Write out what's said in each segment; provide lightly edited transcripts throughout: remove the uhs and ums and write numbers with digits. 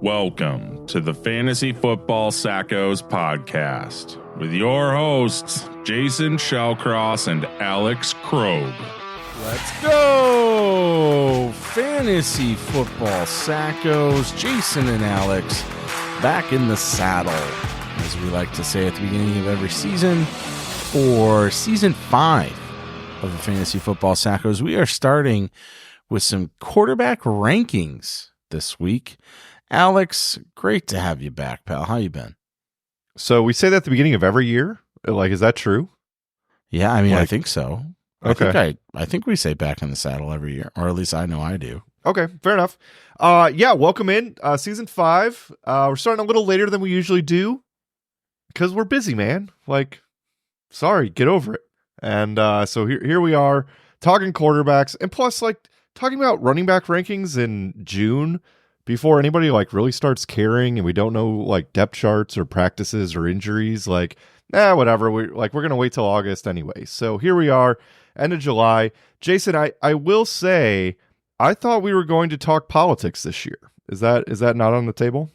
Welcome to the Fantasy Football Sackos podcast with your hosts, Jason Shellcross and Alex Krogh. Let's go! Fantasy Football Sackos, Jason and Alex, back in the saddle, as we like to say at the beginning of every season, for Season 5 of the Fantasy Football Sackos. We are starting with some quarterback rankings this week. Alex, great to have you back, pal. How you been? So we say that at the beginning of every year? Like, is that true? Yeah, I mean, I think so. Okay. I think we say back in the saddle every year, or at least I know I do. Okay, fair enough. Welcome in. Season 5. We're starting a little later than we usually do because we're busy, man. Like, sorry, get over it. And so here we are talking quarterbacks, and plus, like, talking about running back rankings in June before anybody like really starts caring, and we don't know like depth charts or practices or injuries. Like, whatever. We're gonna wait till August anyway. So here we are, end of July. Jason, I will say, I thought we were going to talk politics this year. Is that not on the table?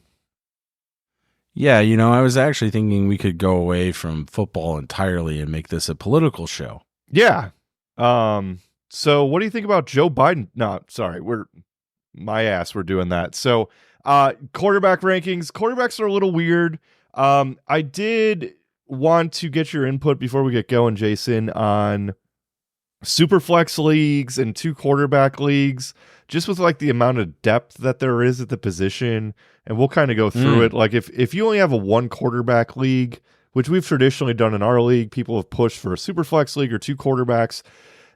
Yeah, I was actually thinking we could go away from football entirely and make this a political show. Yeah. So what do you think about Joe Biden? No, sorry, we're doing that. So quarterback rankings. Quarterbacks are a little weird. I did want to get your input before we get going, Jason, on super flex leagues and 2 quarterback leagues, just with like the amount of depth that there is at the position. And we'll kind of go through it. Like if you only have a 1 quarterback league, which we've traditionally done in our league, people have pushed for a super flex league or 2 quarterbacks.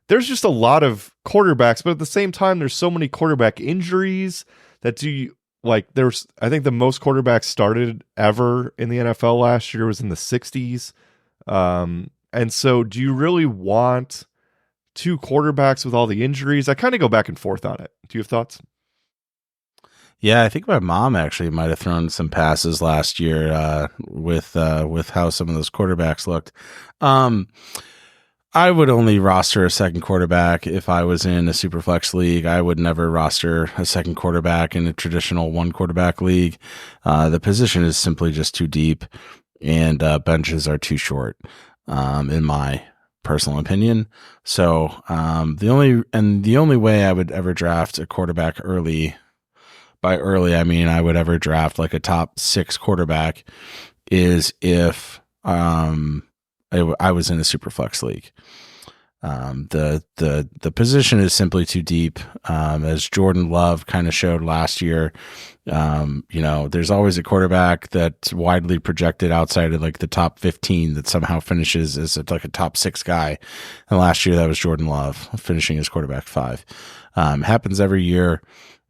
There's just a lot of quarterbacks, but at the same time, there's so many quarterback injuries that I think the most quarterbacks started ever in the NFL last year was in the 60s. And so do you really want 2 quarterbacks with all the injuries? I kind of go back and forth on it. Do you have thoughts? Yeah, I think my mom actually might have thrown some passes last year with how some of those quarterbacks looked. I would only roster a second quarterback if I was in a super flex league. I would never roster a second quarterback in a traditional 1 quarterback league. The position is simply just too deep, and benches are too short, in my personal opinion. So the only way I would ever draft a quarterback early, by early I mean I would ever draft like a top 6 quarterback, is if I was in a super flex league. The position is simply too deep. As Jordan Love kind of showed last year, there's always a quarterback that's widely projected outside of like the top 15 that somehow finishes as like a top 6 guy. And last year that was Jordan Love finishing as quarterback 5. Happens every year.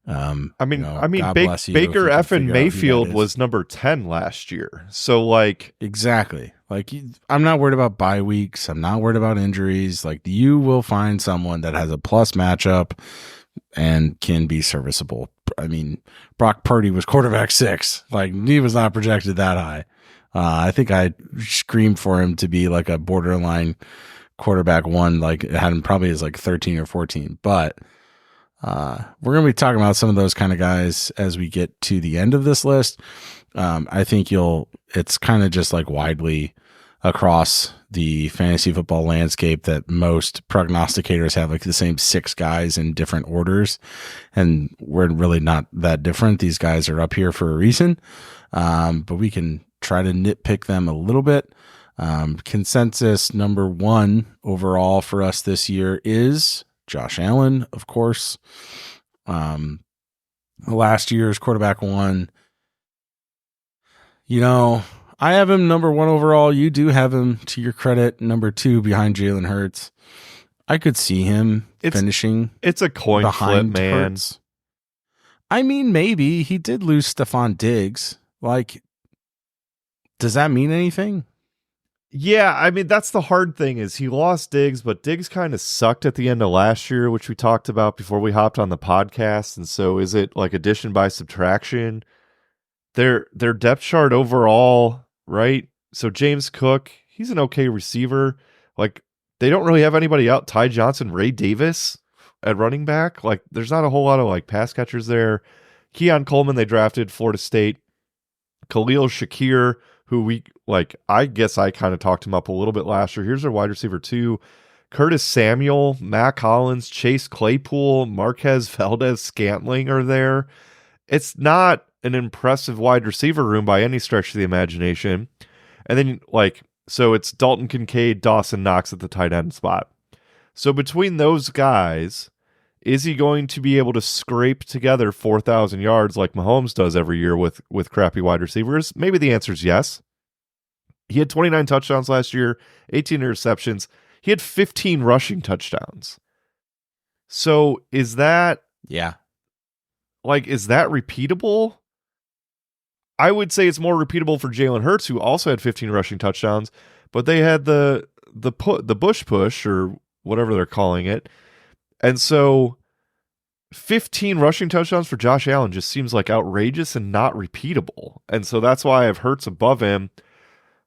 Baker effing Mayfield was number 10 last year. So like, exactly. Like, I'm not worried about bye weeks. I'm not worried about injuries. Like, you will find someone that has a plus matchup and can be serviceable. I mean, Brock Purdy was quarterback 6. Like, he was not projected that high. I think I screamed for him to be like a borderline quarterback 1. Like, it had him probably as like 13 or 14. But we're going to be talking about some of those kind of guys as we get to the end of this list. I think it's kind of just like widely across the fantasy football landscape that most prognosticators have like the same 6 guys in different orders. And we're really not that different. These guys are up here for a reason. But we can try to nitpick them a little bit. Consensus number 1 overall for us this year is Josh Allen, of course. Last year's quarterback 1. I have him number 1 overall. You do have him, to your credit, number 2 behind Jalen Hurts. I could see him finishing. It's a coin flip, man. Hurts. I mean, maybe he did lose Stephon Diggs. Like, does that mean anything? Yeah, I mean, that's the hard thing is he lost Diggs, but Diggs kind of sucked at the end of last year, which we talked about before we hopped on the podcast. And so is it like addition by subtraction? Their depth chart overall, right? So James Cook, he's an okay receiver. Like, they don't really have anybody out. Ty Johnson, Ray Davis at running back. Like, there's not a whole lot of like pass catchers there. Keon Coleman, they drafted Florida State. Khalil Shakir, who I guess I kind of talked him up a little bit last year. Here's their wide receiver 2. Curtis Samuel, Mac Hollins, Chase Claypool, Marquez Valdez-Scantling are there. It's not an impressive wide receiver room by any stretch of the imagination. And then, so it's Dalton Kincaid, Dawson Knox at the tight end spot. So between those guys, is he going to be able to scrape together 4,000 yards like Mahomes does every year with crappy wide receivers? Maybe the answer is yes. He had 29 touchdowns last year, 18 interceptions. He had 15 rushing touchdowns. So is that repeatable? I would say it's more repeatable for Jalen Hurts, who also had 15 rushing touchdowns, but they had the Bush push, or whatever they're calling it. And so 15 rushing touchdowns for Josh Allen just seems like outrageous and not repeatable. And so that's why I have Hurts above him.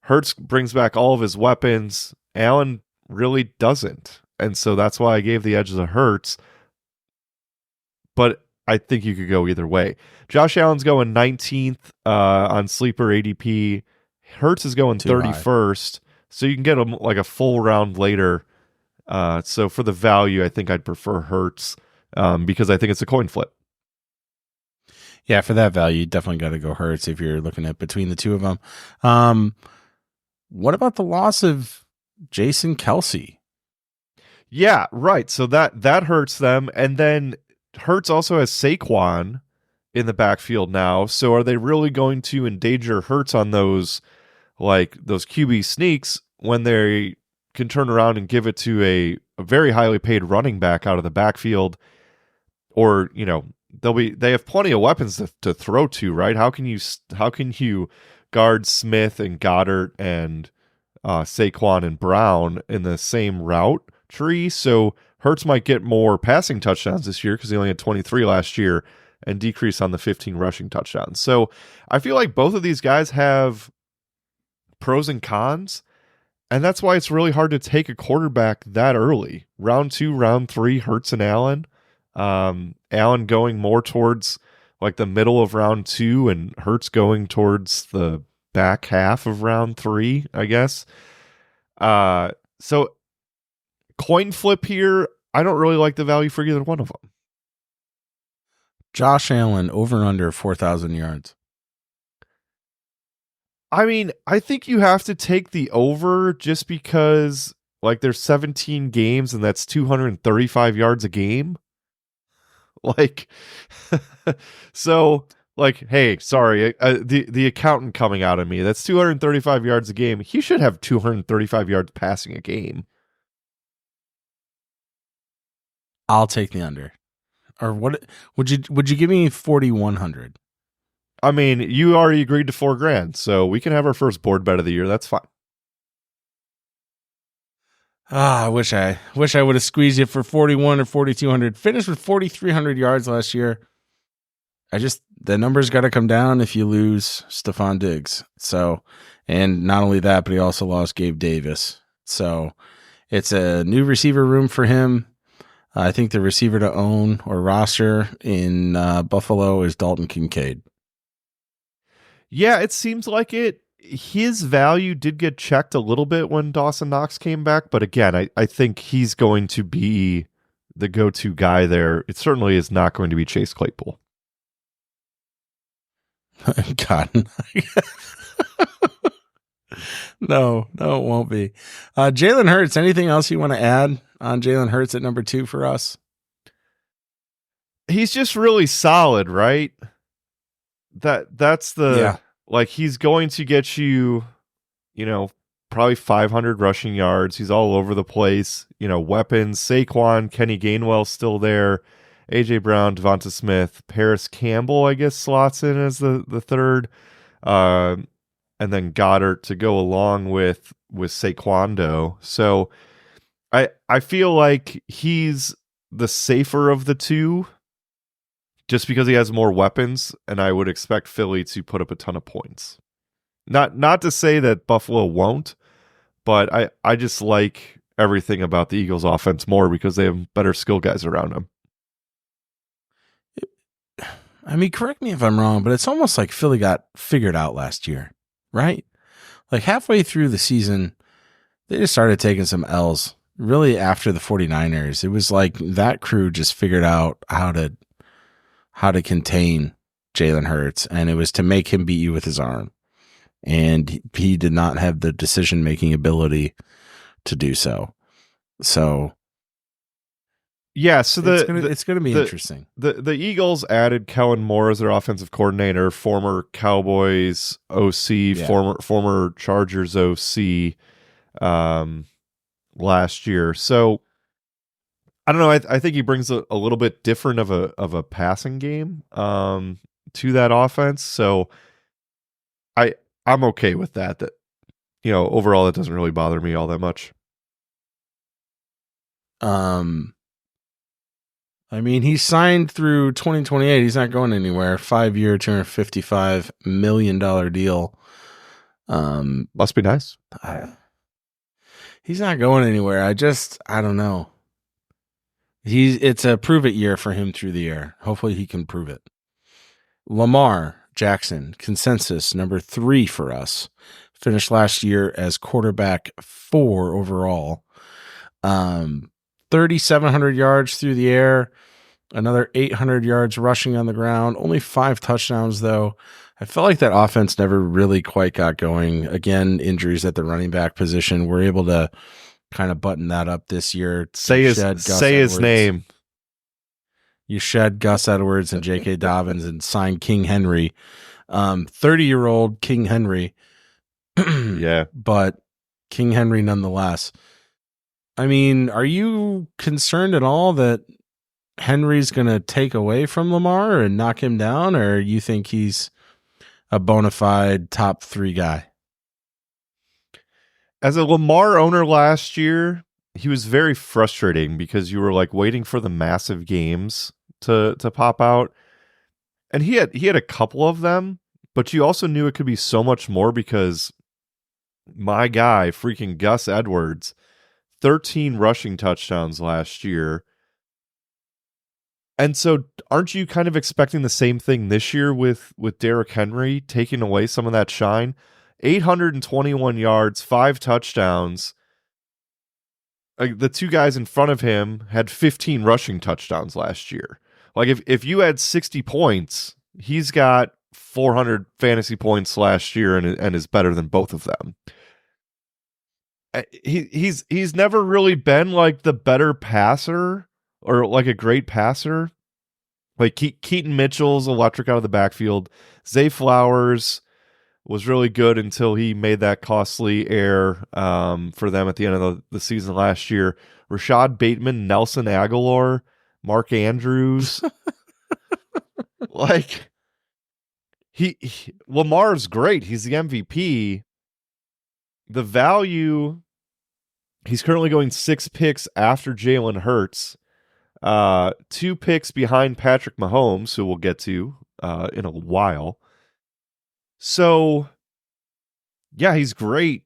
Hurts brings back all of his weapons. Allen really doesn't. And so that's why I gave the edge to Hurts. But I think you could go either way. Josh Allen's going 19th on sleeper ADP. Hurts is going 31st. So you can get him like a full round later. So for the value, I think I'd prefer Hurts because I think it's a coin flip. Yeah, for that value, you definitely got to go Hurts if you're looking at between the two of them. What about the loss of Jason Kelce? Yeah, right. So that hurts them. And then Hurts also has Saquon in the backfield now. So are they really going to endanger Hurts on those QB sneaks when they can turn around and give it to a very highly paid running back out of the backfield? Or, they have plenty of weapons to throw to, right? How can you guard Smith and Goddard and Saquon and Brown in the same route tree? So Hurts might get more passing touchdowns this year because he only had 23 last year and decrease on the 15 rushing touchdowns. So I feel like both of these guys have pros and cons, and that's why it's really hard to take a quarterback that early. Round 2, round 3, Hurts and Allen. Allen going more towards like the middle of round 2 and Hurts going towards the back half of round 3, I guess. So coin flip here. I don't really like the value for either one of them. Josh Allen over and under 4,000 yards. I mean, I think you have to take the over just because there's 17 games and that's 235 yards a game. So hey, sorry, the accountant coming out of me, that's 235 yards a game. He should have 235 yards passing a game. I'll take the under. Or what would you give me 4,100? I mean, you already agreed to $4,000, so we can have our first board bet of the year. That's fine. I wish I would have squeezed it for 41 or 4,200. Finished with 4,300 yards last year. The numbers got to come down if you lose Stephon Diggs. So, and not only that, but he also lost Gabe Davis. So it's a new receiver room for him. I think the receiver to own or roster in Buffalo is Dalton Kincaid. Yeah, it seems like it. His value did get checked a little bit when Dawson Knox came back, but again, I think he's going to be the go-to guy there. It certainly is not going to be Chase Claypool. God. No, it won't be. Jalen Hurts, anything else you want to add on Jalen Hurts at number 2 for us? He's just really solid, right? That's the he's going to get you, probably 500 rushing yards. He's all over the place. Weapons, Saquon, Kenny Gainwell still there. AJ Brown, Devonta Smith, Paris Campbell, I guess, slots in as the third. And then Goddard to go along with Saquondo. So I feel like he's the safer of the two just because he has more weapons, and I would expect Philly to put up a ton of points. Not to say that Buffalo won't, but I just like everything about the Eagles offense more because they have better skill guys around them. I mean, correct me if I'm wrong, but it's almost like Philly got figured out last year, right? Like halfway through the season, they just started taking some L's. Really, after the 49ers, it was like that crew just figured out how to contain Jalen Hurts, and it was to make him beat you with his arm. And he did not have the decision-making ability to do so. So yeah, so it's gonna be interesting. The Eagles added Kellen Moore as their offensive coordinator, former Cowboys OC, former Chargers OC, last year. So I don't know. I think he brings a little bit different of a passing game to that offense. So I'm okay with that. That overall, that doesn't really bother me all that much. I mean, he's signed through 2028. He's not going anywhere. 5-year, $255 million deal. Must be nice. He's not going anywhere. I don't know. It's a prove it year for him through the air. Hopefully he can prove it. Lamar Jackson, consensus number 3 for us. Finished last year as quarterback 4 overall. 3,700 yards through the air, another 800 yards rushing on the ground, only 5 touchdowns though. I felt like that offense never really quite got going. Again, injuries at the running back position. We're able to kind of button that up this year. Say his name. You shed Gus Edwards and J.K. Dobbins and signed King Henry. 30-year-old King Henry. Yeah. But King Henry nonetheless. I mean, are you concerned at all that Henry's going to take away from Lamar and knock him down, or you think he's a bona fide top 3 guy? As a Lamar owner last year, he was very frustrating because you were like waiting for the massive games to pop out. And he had a couple of them, but you also knew it could be so much more because my guy, freaking Gus Edwards, 13 rushing touchdowns last year. And so aren't you kind of expecting the same thing this year with Derrick Henry taking away some of that shine? 821 yards, 5 touchdowns. The 2 guys in front of him had 15 rushing touchdowns last year. Like if you had 60 points, he's got 400 fantasy points last year and is better than both of them. He's never really been like the better passer or like a great passer. Like Keaton Mitchell's electric out of the backfield. Zay Flowers was really good until he made that costly error for them at the end of the season last year. Rashad Bateman, Nelson Aguilar, Mark Andrews. Like Lamar's great. He's the MVP. The value, he's currently going 6 picks after Jalen Hurts, 2 picks behind Patrick Mahomes, who we'll get to in a while. So, yeah, he's great,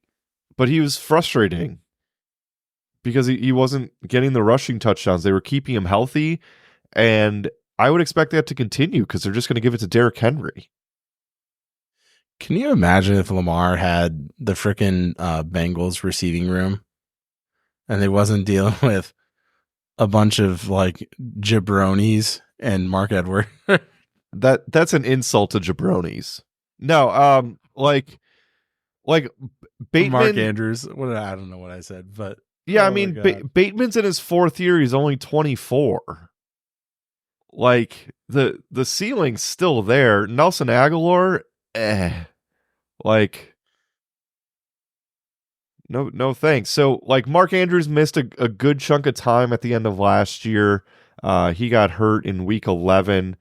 but he was frustrating because he wasn't getting the rushing touchdowns. They were keeping him healthy, and I would expect that to continue because they're just going to give it to Derrick Henry. Can you imagine if Lamar had the frickin' Bengals receiving room and they wasn't dealing with a bunch of like jabronis and Mark Edwards? That's an insult to jabronis. No, like Bateman, Mark Andrews. I don't know what I said, but yeah, I mean Bateman's in his 4th year. He's only 24. Like the ceiling's still there. Nelson Aguilar, like no thanks. So like Mark Andrews missed a good chunk of time at the end of last year. He got hurt in week 11.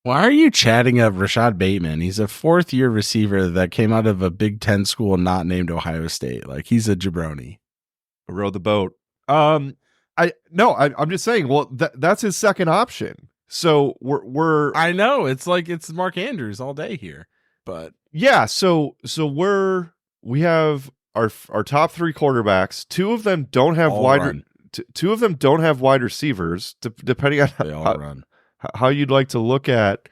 Why are you chatting up Rashad Bateman? He's a 4th-year receiver that came out of a Big Ten school not named Ohio State. Like he's a jabroni. Rode the boat. I'm just saying. Well, that's his second option. So we're. I know it's like it's Mark Andrews all day here, but yeah. So we have our top 3 quarterbacks. 2 of them don't have Two of them don't have wide receivers. Depending on they all run. how you'd like to look at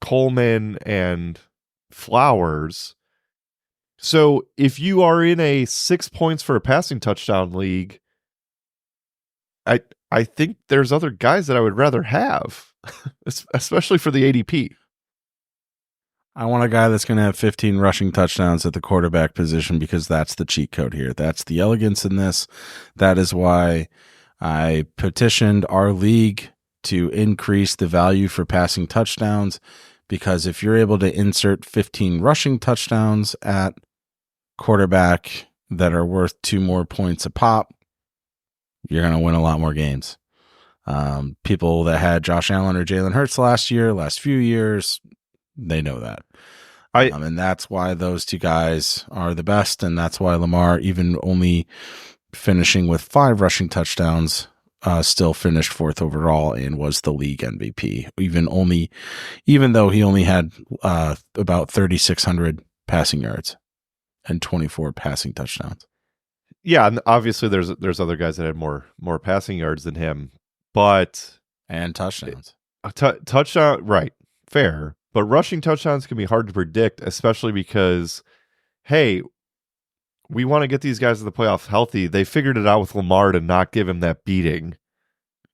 Coleman and Flowers. So if you are in a 6 points for a passing touchdown league, I think there's other guys that I would rather have, especially for the ADP. I want a guy that's going to have 15 rushing touchdowns at the quarterback position because that's the cheat code here. That's the elegance in this. That is why I petitioned our league to increase the value for passing touchdowns, because if you're able to insert 15 rushing touchdowns at quarterback that are worth 2 more points a pop, you're going to win a lot more games. People that had Josh Allen or Jalen Hurts last few years, they know that. And that's why those two guys are the best, and that's why Lamar, even only finishing with 5 rushing touchdowns, still finished 4th overall and was the league MVP. Even though he only had about 3,600 passing yards and 24 passing touchdowns. Yeah, and obviously there's other guys that had more passing yards than him, and touchdowns. Touchdown, right? Fair, but rushing touchdowns can be hard to predict, especially because, hey, we want to get these guys to the playoffs healthy. They figured it out with Lamar to not give him that beating,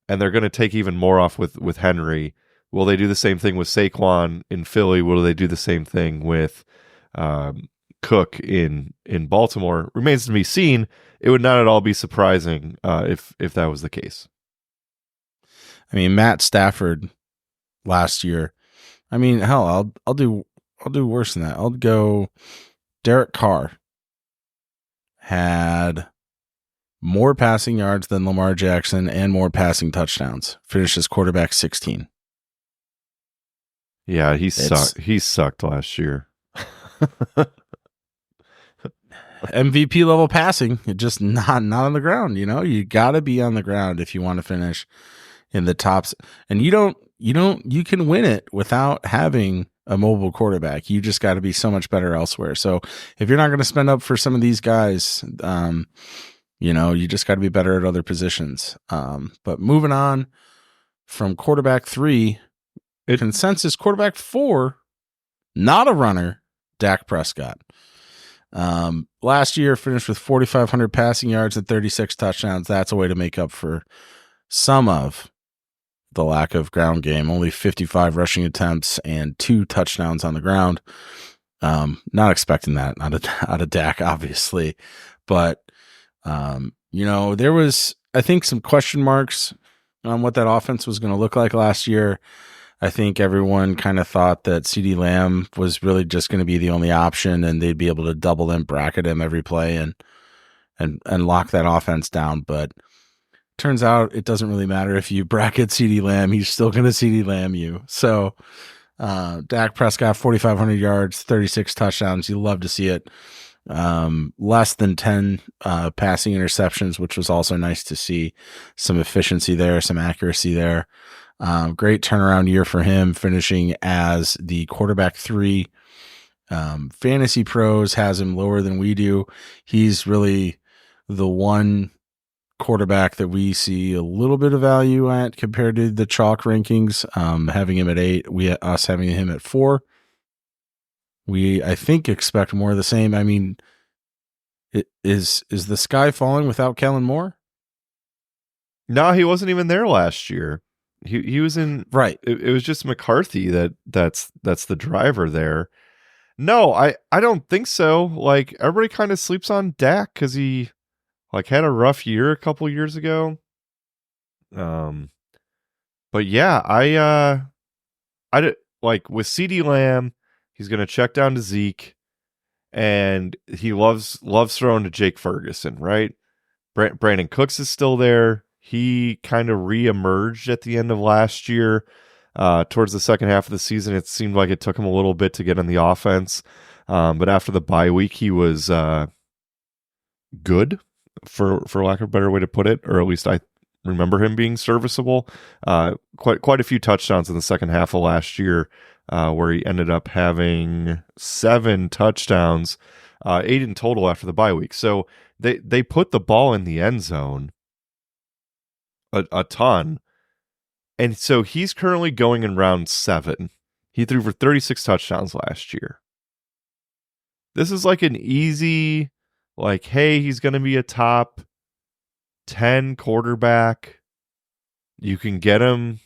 and they're going to take even more off with Henry. Will they do the same thing with Saquon in Philly? Will they do the same thing with Cook in Baltimore? Remains to be seen. It would not at all be surprising if that was the case. I mean, Matt Stafford last year. I mean, hell, I'll do worse than that. I'll go. Derek Carr had more passing yards than Lamar Jackson and more passing touchdowns. Finished as quarterback 16. Yeah, he sucked. He sucked last year. MVP level passing, just not on the ground. You got to be on the ground if you want to finish in the tops. And you can win it without having a mobile quarterback. You just got to be so much better elsewhere. So if you're not going to spend up for some of these guys, you just got to be better at other positions. But moving on from quarterback 3, consensus quarterback 4, not a runner, Dak Prescott. Last year finished with 4,500 passing yards and 36 touchdowns. That's a way to make up for some of the lack of ground game. Only 55 rushing attempts and 2 touchdowns on the ground. Not expecting that out of Dak, obviously, but there was, I think, some question marks on what that offense was going to look like last year. I think everyone kind of thought that CeeDee Lamb was really just going to be the only option, and they'd be able to double him, bracket him every play, and lock that offense down. But turns out it doesn't really matter if you bracket CeeDee Lamb; he's still going to CeeDee Lamb you. So, Dak Prescott, 4,500 yards, 36 touchdowns. You love to see it. Less than 10 passing interceptions, which was also nice to see. Some efficiency there, some accuracy there. Great turnaround year for him, finishing as the quarterback 3. Fantasy Pros has him lower than we do. He's really the one quarterback that we see a little bit of value at compared to the chalk rankings. Having him at 8, us having him at 4. We, I think, expect more of the same. I mean, is the sky falling without Kellen Moore? No, he wasn't even there last year. He was in, right. It was just McCarthy that's the driver there. No, I don't think so. Like, everybody kind of sleeps on Dak because he had a rough year a couple years ago. But yeah, I did, with CeeDee Lamb, he's going to check down to Zeke, and he loves throwing to Jake Ferguson, right? Brandon Cooks is still there. He kind of re-emerged at the end of last year. Towards the second half of the season, it seemed like it took him a little bit to get in the offense. But after the bye week, he was good, for lack of a better way to put it, or at least I remember him being serviceable. Quite a few touchdowns in the second half of last year, where he ended up having 7 touchdowns, 8 in total after the bye week. So they put the ball in the end zone a ton. And so he's currently going in round 7. He threw for 36 touchdowns last year. This is like an easy, like, hey, he's going to be a top 10 quarterback. You can get him,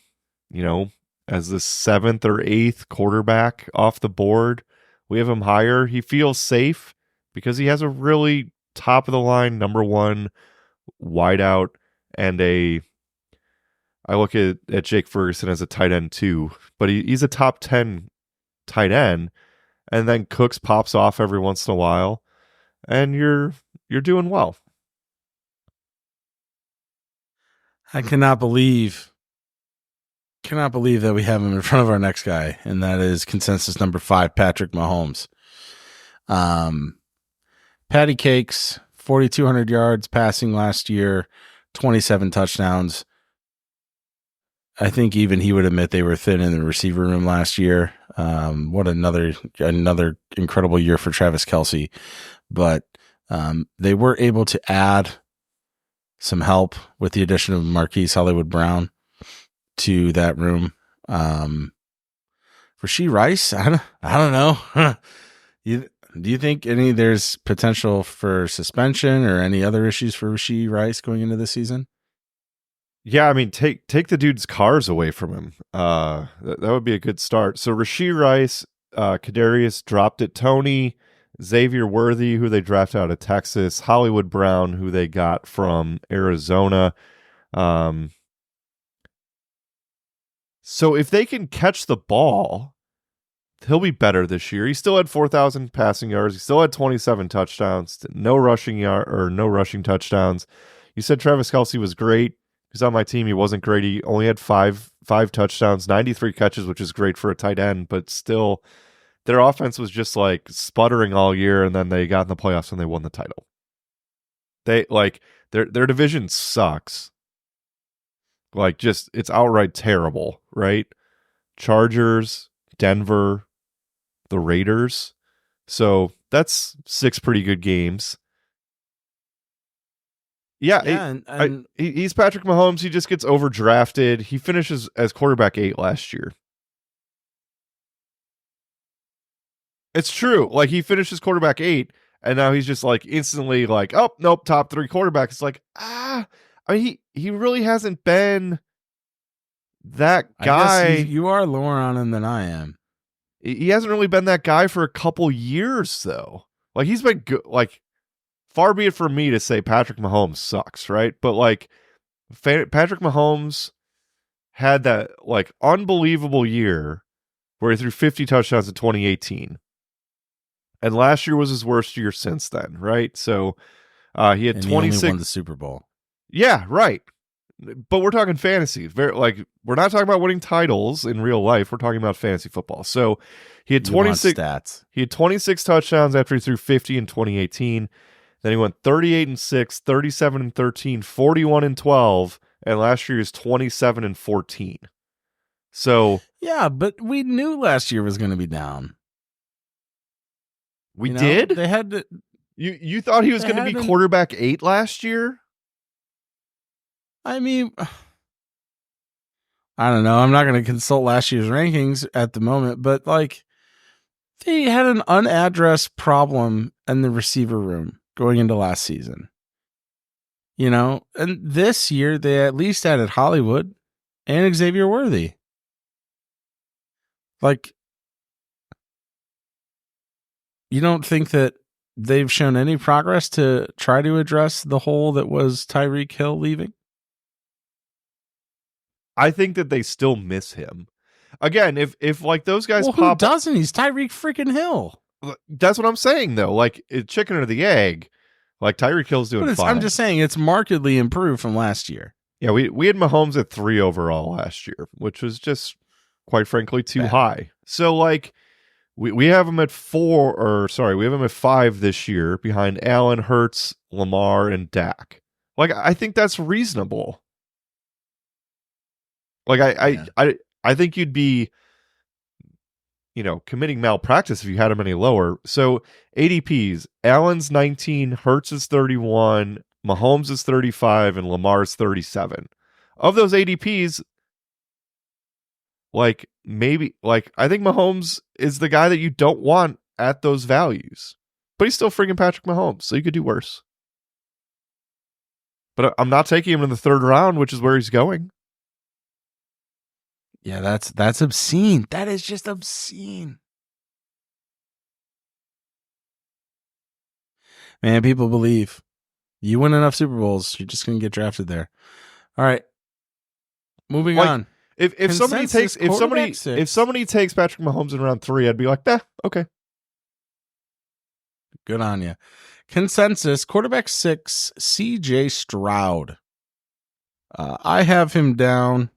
as the 7th or 8th quarterback off the board. We have him higher. He feels safe because he has a really top of the line number 1 wideout and I look at Jake Ferguson as a tight end too, but he's a top 10 tight end, and then Cooks pops off every once in a while, and you're doing well. I cannot believe that we have him in front of our next guy, and that is consensus number 5, Patrick Mahomes. Patty Cakes, 4,200 yards passing last year, 27 touchdowns. I think even he would admit they were thin in the receiver room last year. What another incredible year for Travis Kelce. But they were able to add some help with the addition of Marquise Hollywood Brown to that room. Rashee Rice, I don't know. Do you think there's potential for suspension or any other issues for Rashee Rice going into the season? Yeah, I mean, take the dude's cars away from him. That would be a good start. So Rashee Rice, Kadarius dropped it, Tony, Xavier Worthy, who they drafted out of Texas, Hollywood Brown, who they got from Arizona. So if they can catch the ball, he'll be better this year. He still had 4,000 passing yards. He still had 27 touchdowns, no rushing touchdowns. You said Travis Kelce was great. He's on my team. He wasn't great. He only had five touchdowns, 93 catches, which is great for a tight end, but still their offense was just like sputtering all year, and then they got in the playoffs and they won the title. They their division sucks. Like, just, it's outright terrible, right? Chargers, Denver, the Raiders. So that's 6 pretty good games. Yeah, he's Patrick Mahomes. He just gets overdrafted. He finishes as quarterback 8 last year. It's true. Like, he finishes quarterback 8, and now he's just like instantly like, oh, nope, top 3 quarterback. It's like, I mean, he really hasn't been that guy. I guess you are lower on him than I am. He hasn't really been that guy for a couple years, though. Like, he's been good. Like, far be it from me to say Patrick Mahomes sucks, right? But like, Patrick Mahomes had that like unbelievable year where he threw 50 touchdowns in 2018, and last year was his worst year since then, right? So he had 26. He only won the Super Bowl. Yeah, right. But we're talking fantasy. We're not talking about winning titles in real life. We're talking about fantasy football. So he had 26 stats. He had 26 touchdowns after he threw 50 in 2018. Then he went 38-6, 37-13, 41-12, and last year he was 27-14. So yeah, but we knew last year was going to be down. We did? They had to. You thought he was going to be quarterback 8 last year? I mean, I don't know. I'm not going to consult last year's rankings at the moment, but like, they had an unaddressed problem in the receiver room going into last season. And this year they at least added Hollywood and Xavier Worthy. Like, you don't think that they've shown any progress to try to address the hole that was Tyreek Hill leaving? I think that they still miss him. Again, if like those guys who doesn't? He's Tyreek freaking Hill. That's what I'm saying, though. Like, chicken or the egg. Like, Tyreek Hill's doing fine. I'm just saying it's markedly improved from last year. Yeah, we had Mahomes at 3 overall last year, which was just, quite frankly, too high. So, like, we have him at 5 this year behind Allen, Hurts, Lamar, and Dak. Like, I think that's reasonable. Like, I think you'd be, committing malpractice if you had him any lower. So ADPs, Allen's 19, Hurts is 31, Mahomes is 35, and Lamar's 37. Of those ADPs, like maybe like I think Mahomes is the guy that you don't want at those values, but he's still freaking Patrick Mahomes, so you could do worse. But I'm not taking him in the third round, which is where he's going. Yeah, that's obscene. That is just obscene. Man, people believe you win enough Super Bowls, you're just gonna get drafted there. All right, moving on. If somebody takes if somebody takes Patrick Mahomes in round 3, I'd be like, okay. Good on you. Consensus quarterback 6, CJ Stroud. I have him down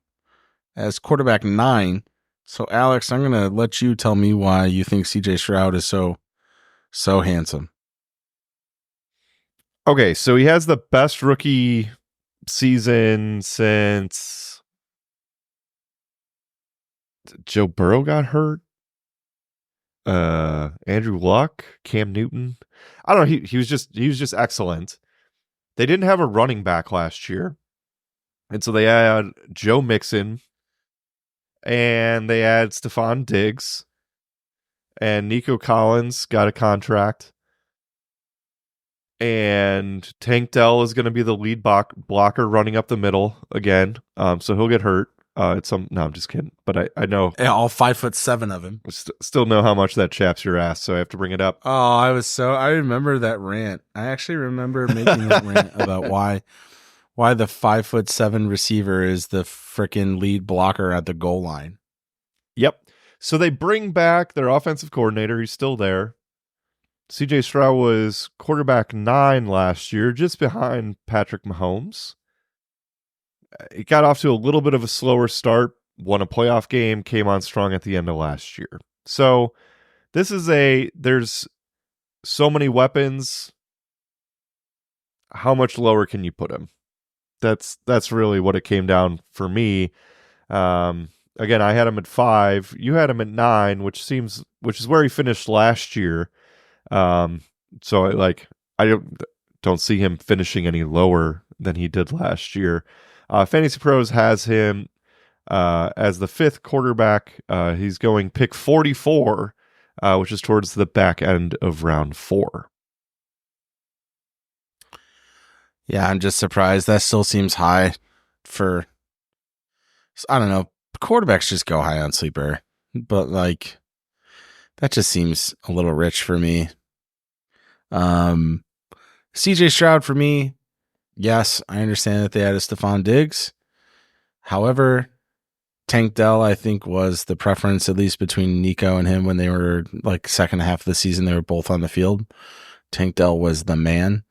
as quarterback 9. So Alex, I'm gonna let you tell me why you think CJ Stroud is so handsome. Okay, so he has the best rookie season since Joe Burrow got hurt. Andrew Luck, Cam Newton. I don't know. He was just excellent. They didn't have a running back last year, and so they had Joe Mixon, and they had Stephon Diggs, and Nico Collins got a contract, and Tank Dell is going to be the lead blocker running up the middle again. So he'll get hurt. No, I'm just kidding. But I know all 5'7" of him. Still know how much that chaps your ass, so I have to bring it up. Oh, I remember that rant. I actually remember making that rant about why the 5'7" receiver is the freaking lead blocker at the goal line. Yep. So they bring back their offensive coordinator. He's still there. CJ Stroud was quarterback 9 last year, just behind Patrick Mahomes. It got off to a little bit of a slower start, won a playoff game, came on strong at the end of last year. So there's so many weapons. How much lower can you put him? That's really what it came down for me. Again, I had him at 5. You had him at 9, which is where he finished last year. So I don't see him finishing any lower than he did last year. Fantasy Pros has him as the 5th quarterback. He's going pick 44, which is towards the back end of round 4. Yeah, I'm just surprised. That still seems high for, I don't know, quarterbacks just go high on sleeper, but that just seems a little rich for me. CJ Stroud for me, yes, I understand that they added Stephon Diggs. However, Tank Dell, I think, was the preference, at least between Nico and him when they were second half of the season. They were both on the field. Tank Dell was the man,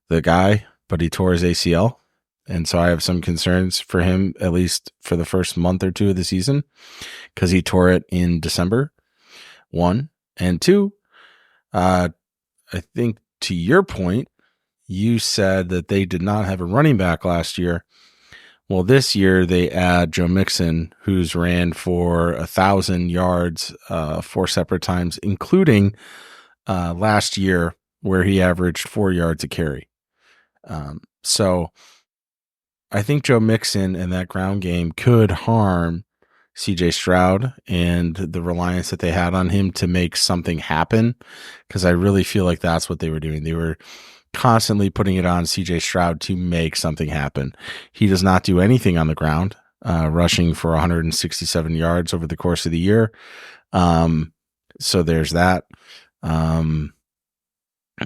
the guy, but he tore his ACL. And so I have some concerns for him, at least for the first month or 2 of the season, because he tore it in December, 1. And 2, I think to your point, you said that they did not have a running back last year. Well, this year they add Joe Mixon, who's ran for 1,000 yards 4 separate times, including last year where he averaged 4 yards a carry. So I think Joe Mixon and that ground game could harm CJ Stroud and the reliance that they had on him to make something happen, because I really feel like that's what they were doing. They were constantly putting it on CJ Stroud to make something happen. He does not do anything on the ground, rushing for 167 yards over the course of the year. So there's that.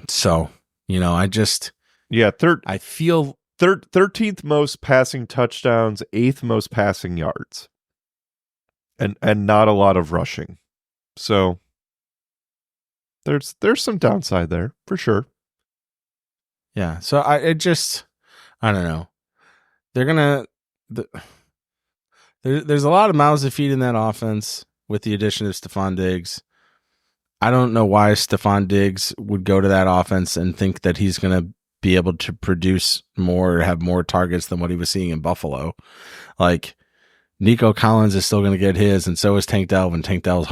So, I just... Yeah, I feel... 13th most passing touchdowns, 8th most passing yards. And not a lot of rushing. So there's some downside there for sure. Yeah. So I don't know. They're gonna there's a lot of mouths to feed in that offense with the addition of Stephon Diggs. I don't know why Stephon Diggs would go to that offense and think that he's gonna be able to produce more or have more targets than what he was seeing in Buffalo. Nico Collins is still going to get his, and so is Tank Dell when Tank Dell's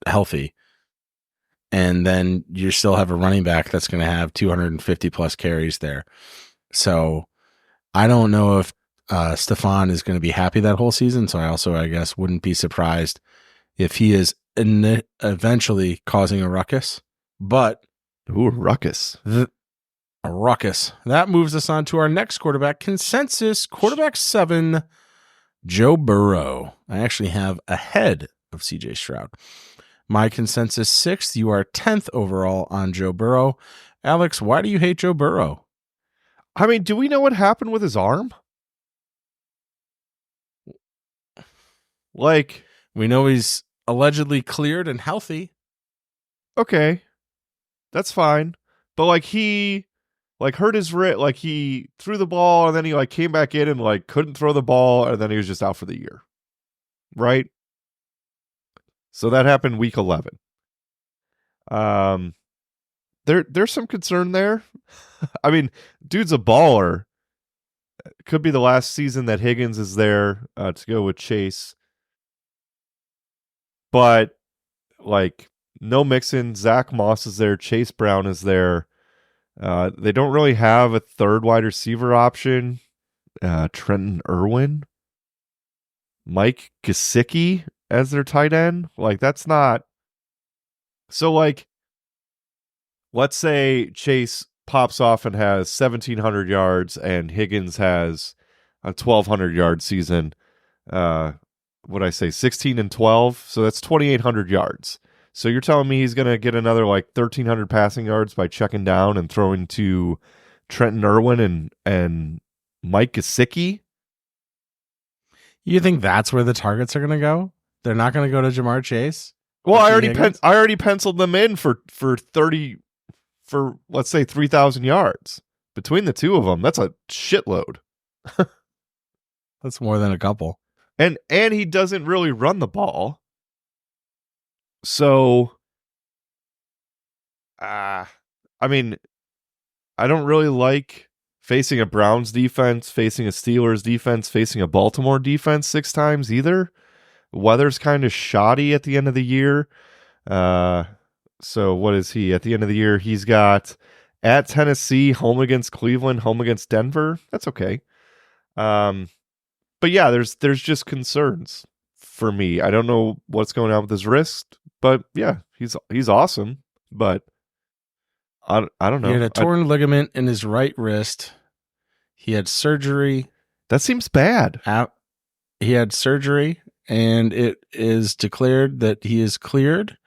healthy. And then you still have a running back that's going to have 250 plus carries there. So I don't know if Stefan is going to be happy that whole season. So I guess, wouldn't be surprised if he is eventually causing a ruckus. But Ooh, ruckus. A ruckus. That moves us on to our next quarterback consensus. Quarterback 7, Joe Burrow. I actually have ahead of CJ Stroud. My consensus 6th. You are 10th overall on Joe Burrow. Alex, why do you hate Joe Burrow? I mean, do we know what happened with his arm? Like, we know he's allegedly cleared and healthy. Okay, that's fine. But like he hurt his wrist, like he threw the ball and then he like came back in and like couldn't throw the ball and then he was just out for the year. Right? So that happened week 11. There's some concern there. I mean, dude's a baller. Could be the last season that Higgins is there to go with Chase. But like no Mixon, Zach Moss is there, Chase Brown is there. They don't really have a third wide receiver option. Trenton Irwin, Mike Gesicki as their tight end. Like that's not. So like, let's say Chase pops off and has 1,700 yards and Higgins has a 1,200 yard season. What I say, 16 and 12. So that's 2,800 yards. So you're telling me he's going to get another like 1,300 passing yards by checking down and throwing to Trenton Irwin and Mike Gesicki? You think that's where the targets are going to go? They're not going to go to Jamar Chase? Well, I already penciled them in for 30 for let's say 3,000 yards between the two of them. That's a shitload. That's more than a couple. And he doesn't really run the ball. So, I mean, I don't really like facing a Browns defense, facing a Steelers defense, facing a Baltimore defense 6 times either. Weather's kind of shoddy at the end of the year. So what is he? At the end of the year, he's got at Tennessee, home against Cleveland, home against Denver. That's okay. But yeah, there's just concerns for me. I don't know what's going on with his wrist, but yeah, he's awesome. But I don't know. He had a torn ligament in his right wrist. He had surgery. That seems bad. He had surgery, and it is declared that he is cleared.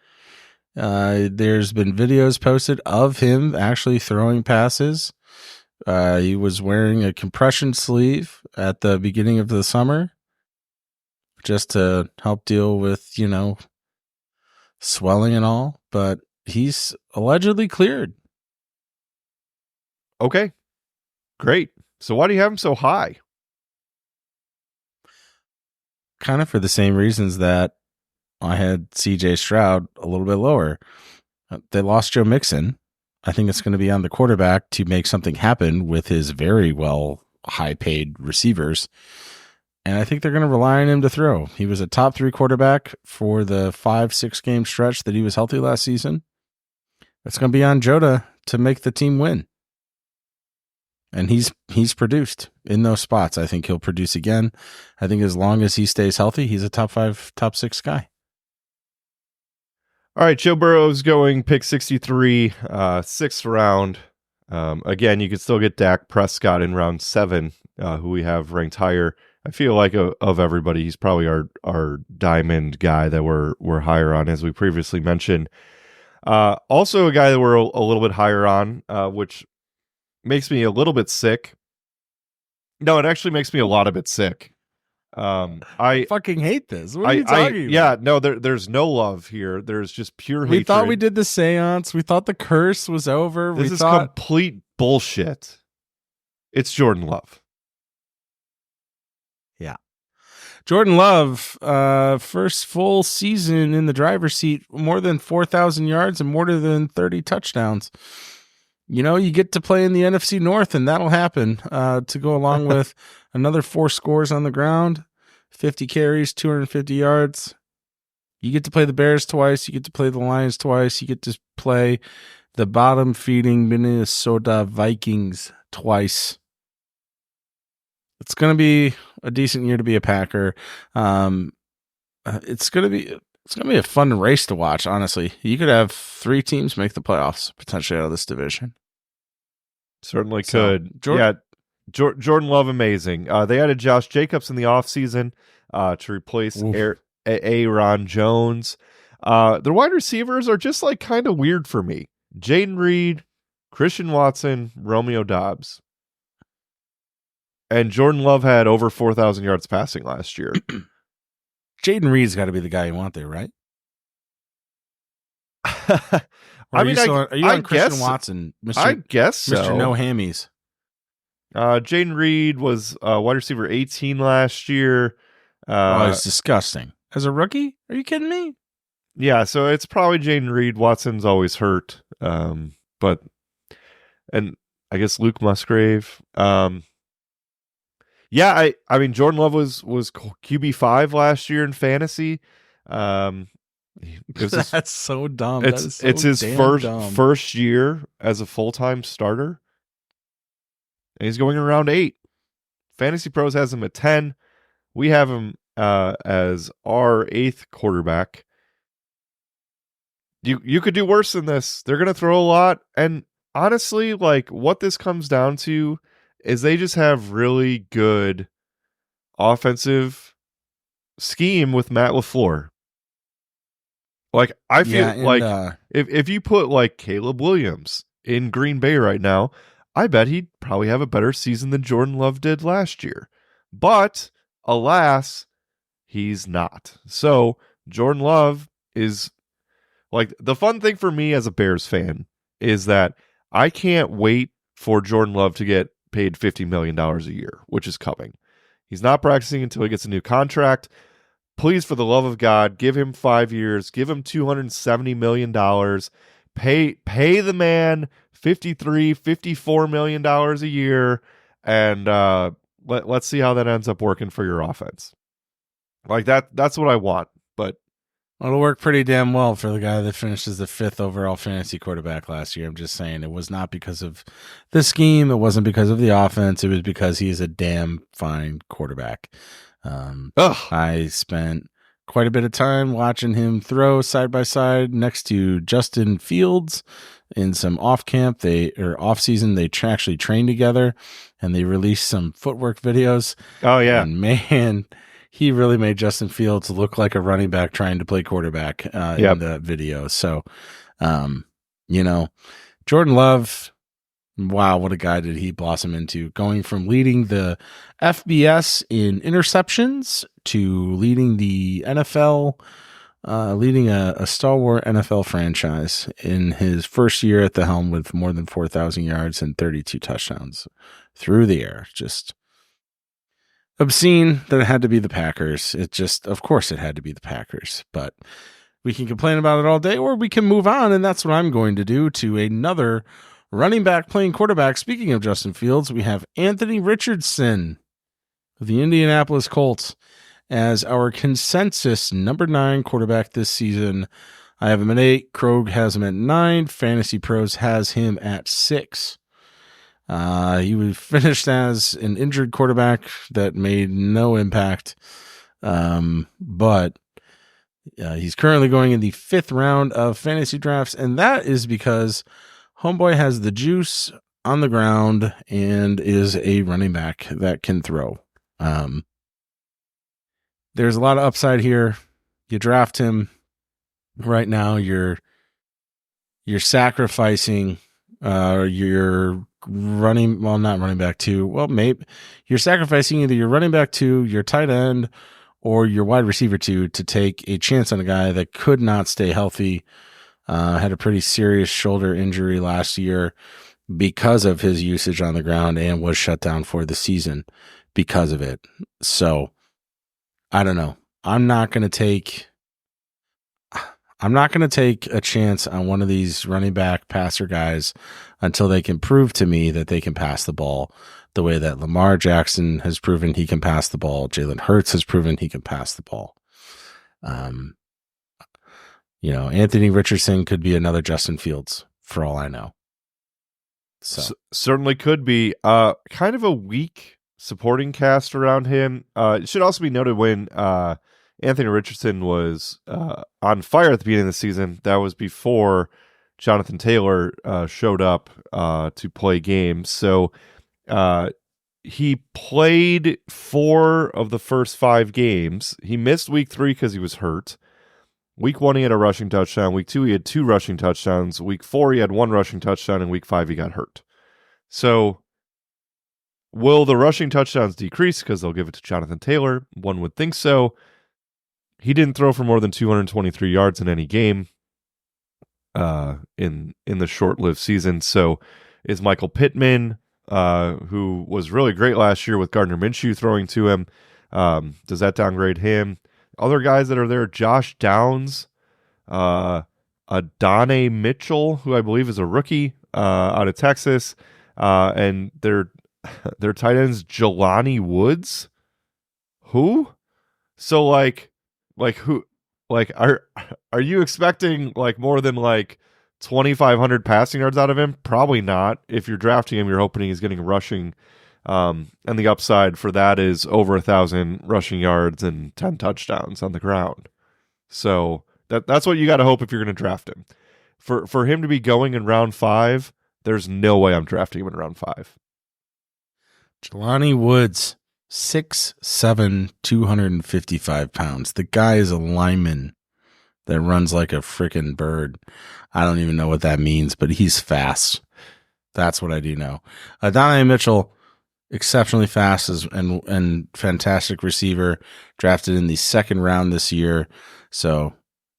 There's been videos posted of him actually throwing passes. He was wearing a compression sleeve at the beginning of the summer just to help deal with, swelling and all, but he's allegedly cleared. Okay, great. So why do you have him so high? Kind of for the same reasons that I had CJ Stroud a little bit lower. They lost Joe Mixon. I think it's going to be on the quarterback to make something happen with his very well high-paid receivers. And I think they're going to rely on him to throw. He was a top 3 quarterback for the 5-6 game stretch that he was healthy last season. It's going to be on Joe to make the team win. And he's produced in those spots. I think he'll produce again. I think as long as he stays healthy, he's a top 5, top 6 guy. All right, Joe Burrow's going pick 63, 6th round. Again, you could still get Dak Prescott in round 7, who we have ranked higher. I feel like of everybody, he's probably our diamond guy that we're higher on, as we previously mentioned. Also, a guy that we're a little bit higher on, which makes me a little bit sick. No, it actually makes me a lot of bit sick. I fucking hate this. What are you talking about? Yeah, no, there's no love here. There's just pure hatred. We thought we did the seance. We thought the curse was over. This is complete bullshit. It's Jordan Love. Yeah. Jordan Love, first full season in the driver's seat, more than 4,000 yards and more than 30 touchdowns. You get to play in the NFC North, and that'll happen to go along with another 4 scores on the ground, 50 carries, 250 yards. You get to play the Bears twice. You get to play the Lions twice. You get to play the bottom-feeding Minnesota Vikings twice. It's going to be a decent year to be a Packer. It's going to be a fun race to watch, honestly. You could have 3 teams make the playoffs potentially out of this division. Certainly could. Jordan Love, amazing. They added Josh Jacobs in the offseason to replace Aaron Jones. Their wide receivers are just like kind of weird for me. Jaden Reed, Christian Watson, Romeo Doubs. And Jordan Love had over 4,000 yards passing last year. Jaden Reed's got to be the guy you want there, right? Are you on Christian Watson? I guess so. Mr. No Hammies. Jaden Reed was wide receiver 18 last year. It's disgusting. As a rookie? Are you kidding me? Yeah, so it's probably Jaden Reed. Watson's always hurt. And I guess Luke Musgrave. Yeah, I mean Jordan Love was QB5 last year in fantasy. That's so dumb. It's his first year as a full-time starter. And he's going around 8. Fantasy Pros has him at 10. We have him as our 8th quarterback. You could do worse than this. They're going to throw a lot. And honestly, like what this comes down to is they just have really good offensive scheme with Matt LaFleur. Like I feel if you put like Caleb Williams in Green Bay right now, I bet he'd probably have a better season than Jordan Love did last year. But alas, he's not. So Jordan Love is like the fun thing for me as a Bears fan is that I can't wait for Jordan Love to get paid $50 million a year, which is coming. He's not practicing until he gets a new contract. Please, for the love of God, give him 5 years. Give him $270 million. Pay the man $54 million a year, and let's see how that ends up working for your offense. Like that's what I want. But it'll work pretty damn well for the guy that finished as the 5th overall fantasy quarterback last year. I'm just saying it was not because of the scheme. It wasn't because of the offense. It was because he's a damn fine quarterback. I spent quite a bit of time watching him throw side by side next to Justin Fields in some off season. They actually trained together and they released some footwork videos. Oh yeah. And man, he really made Justin Fields look like a running back trying to play quarterback in the video. So, Jordan Love, wow, what a guy did he blossom into, going from leading the FBS in interceptions to leading the NFL, leading a stalwart NFL franchise in his first year at the helm with more than 4,000 yards and 32 touchdowns through the air. Just obscene that it had to be the Packers. Of course it had to be the Packers, but we can complain about it all day or we can move on. And that's what I'm going to do to another running back playing quarterback. Speaking of Justin Fields, we have Anthony Richardson of the Indianapolis Colts as our consensus number 9 quarterback this season. I have him at 8. Krog has him at 9. Fantasy Pros has him at 6. He was finished as an injured quarterback that made no impact. But he's currently going in the 5th round of fantasy drafts, and that is because homeboy has the juice on the ground and is a running back that can throw. There's a lot of upside here. You draft him right now. You're sacrificing your not running back 2. Well, maybe you're sacrificing either your running back 2, your tight end, or your wide receiver 2 to take a chance on a guy that could not stay healthy. Had a pretty serious shoulder injury last year because of his usage on the ground and was shut down for the season because of it. So I don't know. I'm not going to take a chance on one of these running back passer guys until they can prove to me that they can pass the ball the way that Lamar Jackson has proven he can pass the ball. Jalen Hurts has proven he can pass the ball. Anthony Richardson could be another Justin Fields for all I know. So certainly could be kind of a weak supporting cast around him. It should also be noted when Anthony Richardson was on fire at the beginning of the season, that was before Jonathan Taylor showed up to play games. So he played 4 of the first 5 games. He missed week 3 because he was hurt. Week 1, he had a rushing touchdown. Week 2, he had 2 rushing touchdowns. Week 4, he had 1 rushing touchdown. And week 5, he got hurt. So will the rushing touchdowns decrease because they'll give it to Jonathan Taylor? One would think so. He didn't throw for more than 223 yards in any game in the short-lived season. So is Michael Pittman, who was really great last year with Gardner Minshew throwing to him, does that downgrade him? Other guys that are there, Josh Downs, Adonai Mitchell, who I believe is a rookie out of Texas, and their tight ends, Jelani Woods. Who? So who? Are you expecting more than 2,500 passing yards out of him? Probably not. If you're drafting him, you're hoping he's getting rushing. And the upside for that is over 1,000 rushing yards and 10 touchdowns on the ground. So that's what you got to hope if you're going to draft him. For him to be going in round 5, there's no way I'm drafting him in round 5. Jelani Woods, 6'7", 255 pounds. The guy is a lineman that runs like a freaking bird. I don't even know what that means, but he's fast. That's what I do know. Adonai Mitchell, exceptionally fast and fantastic receiver, drafted in the 2nd round this year. So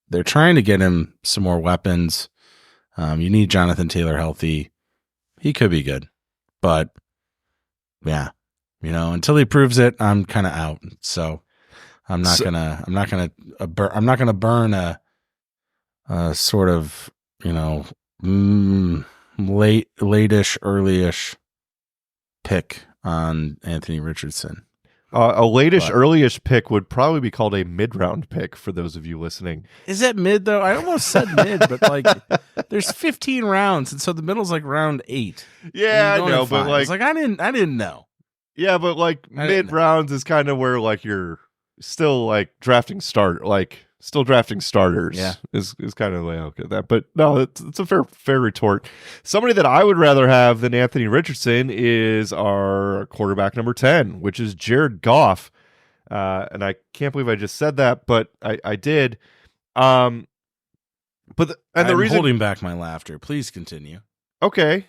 they're trying to get him some more weapons. You need Jonathan Taylor healthy. He could be good, but yeah, until he proves it, I'm kind of out. So I'm not gonna burn a sort of late-ish, early-ish pick on Anthony Richardson. A late-ish, early-ish pick would probably be called a mid-round pick for those of you listening. Is it mid, though? I almost said mid, but there's 15 rounds, and so the middle's round 8. Yeah, I know, but I didn't know. Yeah, but mid-rounds is kind of where you're still drafting still drafting starters. Yeah, is kind of the way I look at that. But no, it's a fair retort. Somebody that I would rather have than Anthony Richardson is our quarterback number 10, which is Jared Goff. And I can't believe I just said that, but I did. I'm holding back my laughter. Please continue. Okay,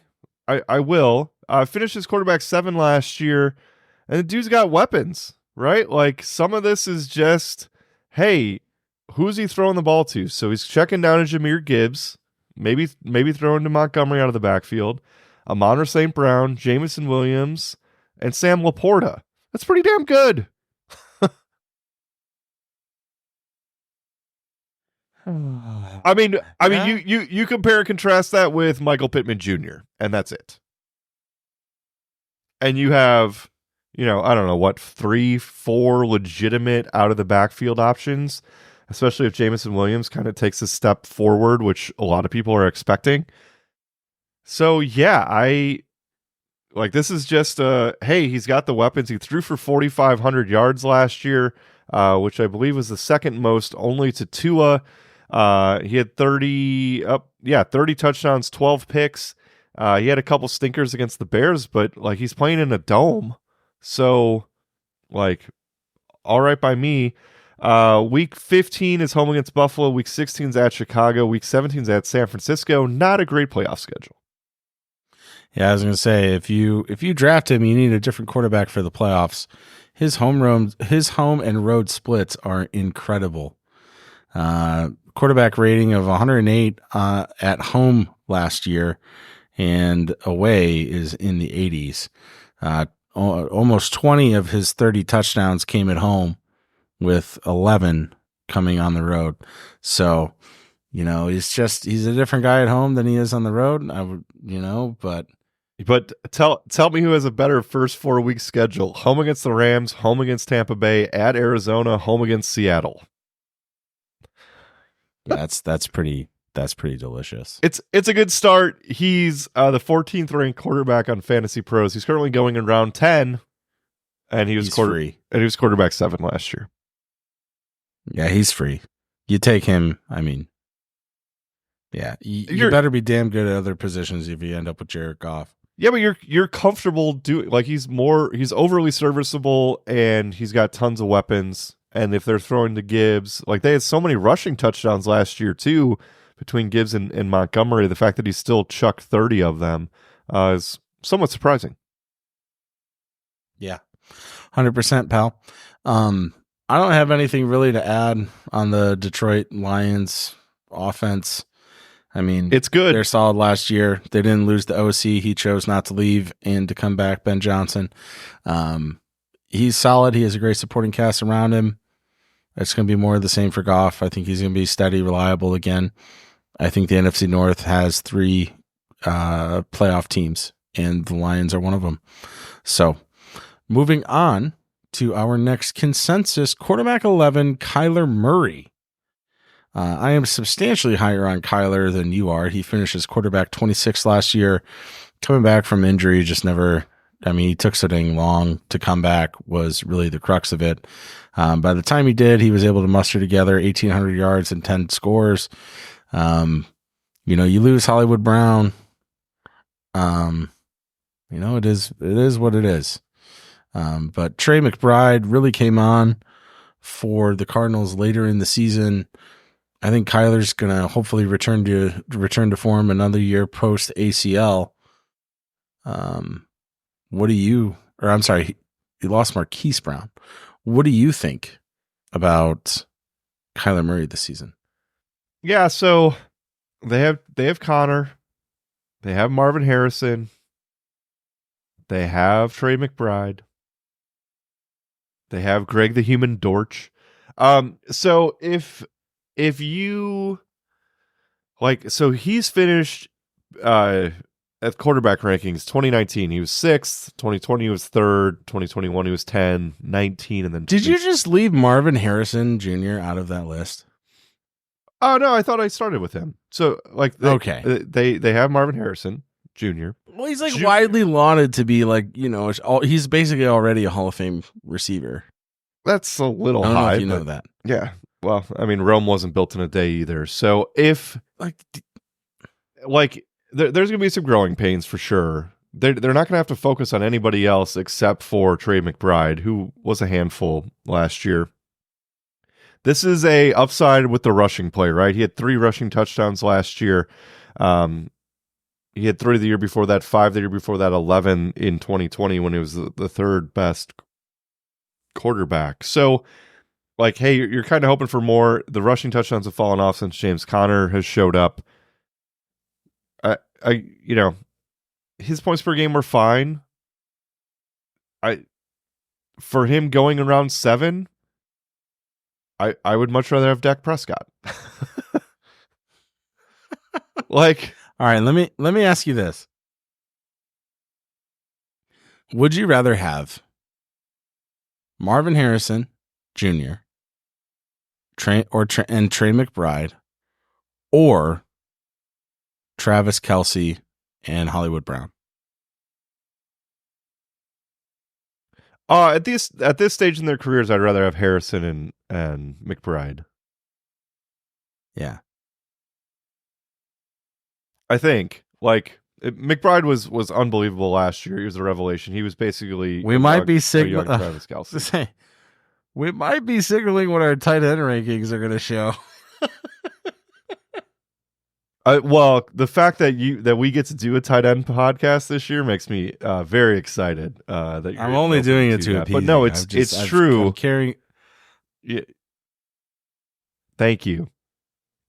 I will. Finished his quarterback 7 last year, and the dude's got weapons, right? Some of this is just, hey, who's he throwing the ball to? So he's checking down to Jahmyr Gibbs, maybe throwing to Montgomery out of the backfield, Amon-Ra St. Brown, Jamison Williams, and Sam Laporta. That's pretty damn good. I mean, you compare and contrast that with Michael Pittman Jr., and that's it. And you have, I don't know what, 3-4 legitimate out of the backfield options, especially if Jamison Williams kind of takes a step forward, which a lot of people are expecting. So yeah, this is just hey, he's got the weapons. He threw for 4,500 yards last year, which I believe was the 2nd most, only to Tua. He had 30 touchdowns, 12 picks. He had a couple stinkers against the Bears, but he's playing in a dome. So all right by me. Week 15 is home against Buffalo. Week 16 is at Chicago. Week 17 is at San Francisco. Not a great playoff schedule. Yeah, I was going to say, if you draft him, you need a different quarterback for the playoffs. His home and road splits are incredible. Quarterback rating of 108 at home last year, and away is in the 80s. Almost 20 of his 30 touchdowns came at home, with 11 coming on the road. So, he's a different guy at home than he is on the road. I would, but tell me who has a better first 4-week schedule: home against the Rams, home against Tampa Bay, at Arizona, home against Seattle. That's pretty delicious. It's a good start. He's the 14th ranked quarterback on Fantasy Pros. He's currently going in round 10. and he was free. And he was quarterback 7 last year. Yeah, he's free. You take him. I mean, yeah, you better be damn good at other positions if you end up with Jared Goff. Yeah, but you're comfortable doing, like, he's overly serviceable, and he's got tons of weapons. And if they're throwing to Gibbs, like, they had so many rushing touchdowns last year too between Gibbs and Montgomery. The fact that he still chucked 30 of them is somewhat surprising. Yeah, 100%, pal. I don't have anything really to add on the Detroit Lions offense. I mean, it's good. They're solid last year. They didn't lose the OC. He chose not to leave and to come back, Ben Johnson. He's solid. He has a great supporting cast around him. It's going to be more of the same for Goff. I think he's going to be steady, reliable again. I think the NFC North has 3 playoff teams, and the Lions are one of them. So, moving on to our next consensus, quarterback 11, Kyler Murray. I am substantially higher on Kyler than you are. He finished as quarterback 26 last year. Coming back from injury, just never, I mean, he took so dang long to come back was really the crux of it. By the time he did, he was able to muster together 1,800 yards and 10 scores. You lose Hollywood Brown. It is what it is. But Trey McBride really came on for the Cardinals later in the season. I think Kyler's going to hopefully return to form another year post ACL. He lost Marquise Brown. What do you think about Kyler Murray this season? Yeah, so they have Connor, they have Marvin Harrison, they have Trey McBride, they have Greg the Human Dortch. So if you like, so he's finished at quarterback rankings 2019 he was 6th, 2020 he was 3rd, 2021 he was 10, 19, and then did you just leave Marvin Harrison Jr. out of that list? Oh no, I thought I started with him. So like, okay, they have Marvin Harrison Jr. Well, he's like widely lauded to be like, he's basically already a Hall of Fame receiver. That's a little high. I don't know if you know that. Yeah. Well, I mean, Rome wasn't built in a day either. So if there's going to be some growing pains for sure. They're not going to have to focus on anybody else except for Trey McBride, who was a handful last year. This is a upside with the rushing play, right? He had 3 rushing touchdowns last year. He had 3 the year before that, 5 the year before that, 11 in 2020 when he was the third best quarterback. So, like, hey, you're kind of hoping for more. The rushing touchdowns have fallen off since James Conner has showed up. His points per game were fine. For him going around 7, I would much rather have Dak Prescott. Like, all right, let me ask you this. Would you rather have Marvin Harrison Jr. Trey McBride, or Travis Kelce and Hollywood Brown? At this stage in their careers, I'd rather have Harrison and McBride. Yeah, I think McBride was unbelievable last year. He was a revelation. He was basically we might be signaling Travis Kelce. We might be signaling what our tight end rankings are going to show. Well, the fact that we get to do a tight end podcast this year makes me very excited. That I'm only doing it to appease, but no, it's true. Yeah. Thank you.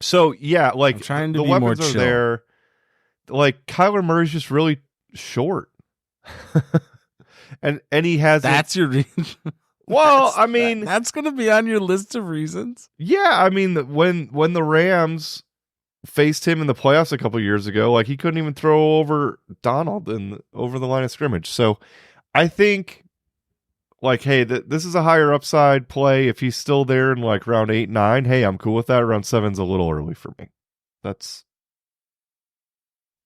So yeah, like, I'm trying to the be weapons more are chill. there. Like, Kyler Murray's just really short, and he has that's your. Well, I mean, that's going to be on your list of reasons. Yeah, I mean, when the Rams faced him in the playoffs a couple years ago, like, he couldn't even throw over Donald over the line of scrimmage. So I think, like, hey, this is a higher upside play. If he's still there in like round 8, 9, hey, I'm cool with that. Round 7's a little early for me.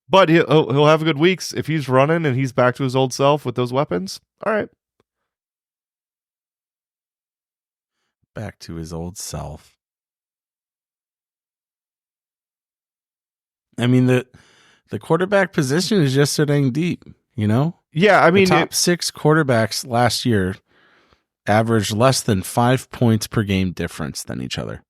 But he'll have good weeks if he's running and he's back to his old self with those weapons. All right. Back to his old self. I mean, the quarterback position is just so dang deep, you know? Yeah, I mean, the top 6 quarterbacks last year averaged less than 5 points per game difference than each other.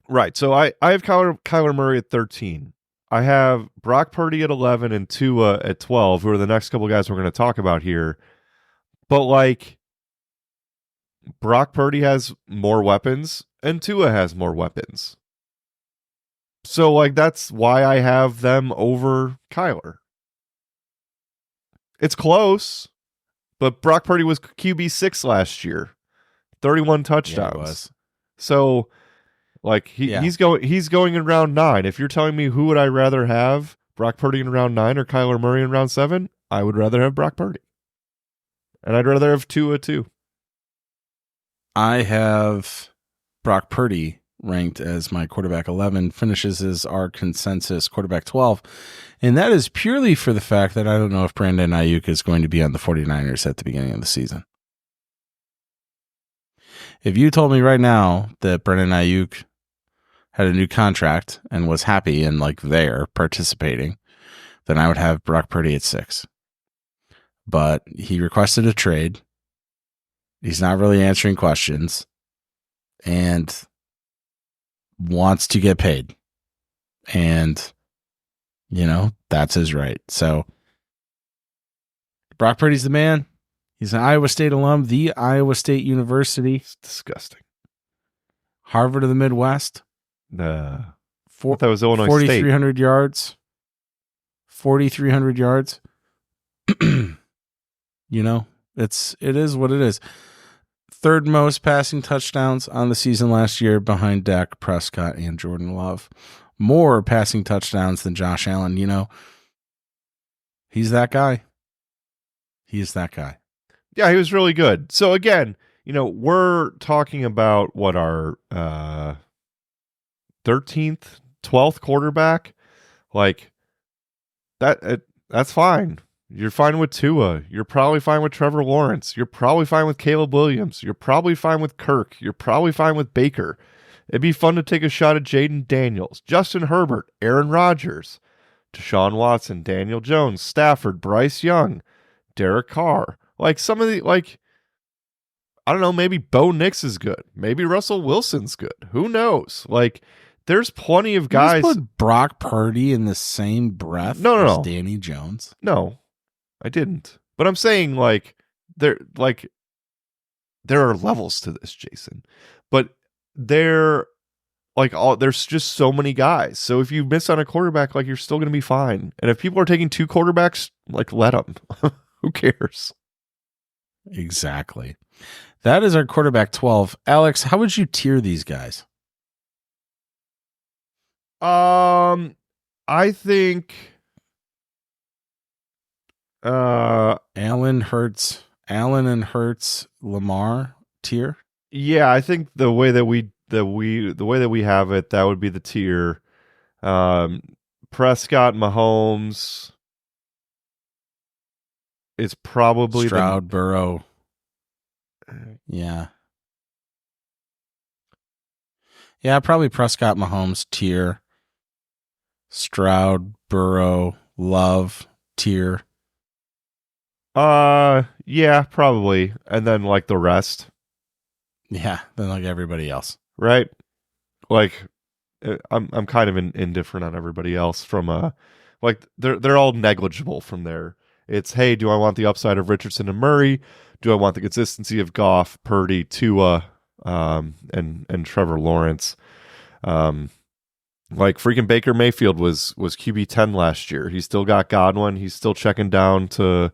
Right. So I have Kyler Murray at 13. I have Brock Purdy at 11 and Tua at 12, who are the next couple guys we're going to talk about here. But, like, Brock Purdy has more weapons and Tua has more weapons. So, like, that's why I have them over Kyler. It's close, but Brock Purdy was QB6 last year. 31 touchdowns. Yeah, it was. So, like, he's going in round 9. If you're telling me who would I rather have, Brock Purdy in round 9 or Kyler Murray in round 7, I would rather have Brock Purdy. And I'd rather have Tua too. I have Brock Purdy ranked as my quarterback 11, finishes as our consensus quarterback 12. And that is purely for the fact that I don't know if Brandon Ayuk is going to be on the 49ers at the beginning of the season. If you told me right now that Brandon Ayuk had a new contract and was happy and like there participating, then I would have Brock Purdy at 6. But he requested a trade. He's not really answering questions and wants to get paid. And, you know, that's his right. So Brock Purdy's the man. He's an Iowa State alum, the Iowa State University. It's disgusting. Harvard of the Midwest. That was Illinois 4,300 yards. 4,300 yards. You know, it is what it is. Third most passing touchdowns on the season last year behind Dak Prescott and Jordan Love. More passing touchdowns than Josh Allen. You know, he's that guy. He is that guy. Yeah, he was really good. So again, you know, we're talking about what our 13th, 12th quarterback. Like that's fine. You're fine with Tua. You're probably fine with Trevor Lawrence. You're probably fine with Caleb Williams. You're probably fine with Kirk. You're probably fine with Baker. It'd be fun to take a shot at Jaden Daniels, Justin Herbert, Aaron Rodgers, Deshaun Watson, Daniel Jones, Stafford, Bryce Young, Derek Carr. Like some of the, like, I don't know, maybe Bo Nix is good. Maybe Russell Wilson's good. Who knows? Like, there's plenty of guys. You just put Brock Purdy in the same breath No. as Danny Jones. No, I didn't. But I'm saying, like, there are levels to this, Jason. But there's just so many guys. So if you miss on a quarterback, like, you're still going to be fine. And if people are taking 2 quarterbacks, like, let them. Who cares? Exactly. That is our quarterback 12. Alex, how would you tier these guys? I think Allen and Hurts, Lamar tier. Yeah, I think the way that we have it, that would be the tier. Prescott, Mahomes. It's probably Stroud, Burrow. Yeah. Yeah, probably Prescott, Mahomes tier. Stroud, Burrow, Love tier. Yeah, probably. And then like the rest. Yeah, then like everybody else. Right? Like I'm kind of indifferent on everybody else from like they're all negligible from there. It's, hey, do I want the upside of Richardson and Murray? Do I want the consistency of Goff, Purdy, Tua, and Trevor Lawrence? Like freaking Baker Mayfield was QB 10 last year. He's still got Godwin. He's still checking down to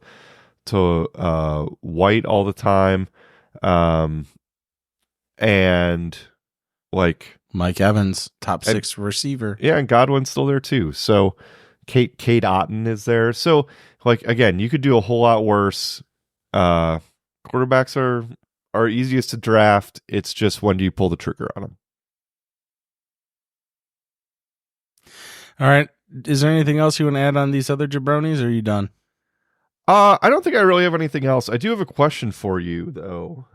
White all the time. And like Mike Evans, top 6 receiver. Yeah, and Godwin's still there too. So Kate Otten is there. So like again, you could do a whole lot worse. Quarterbacks are easiest to draft. It's just when do you pull the trigger on them? All right. Is there anything else you want to add on these other jabronis, or are you done? I don't think I really have anything else. I do have a question for you, though.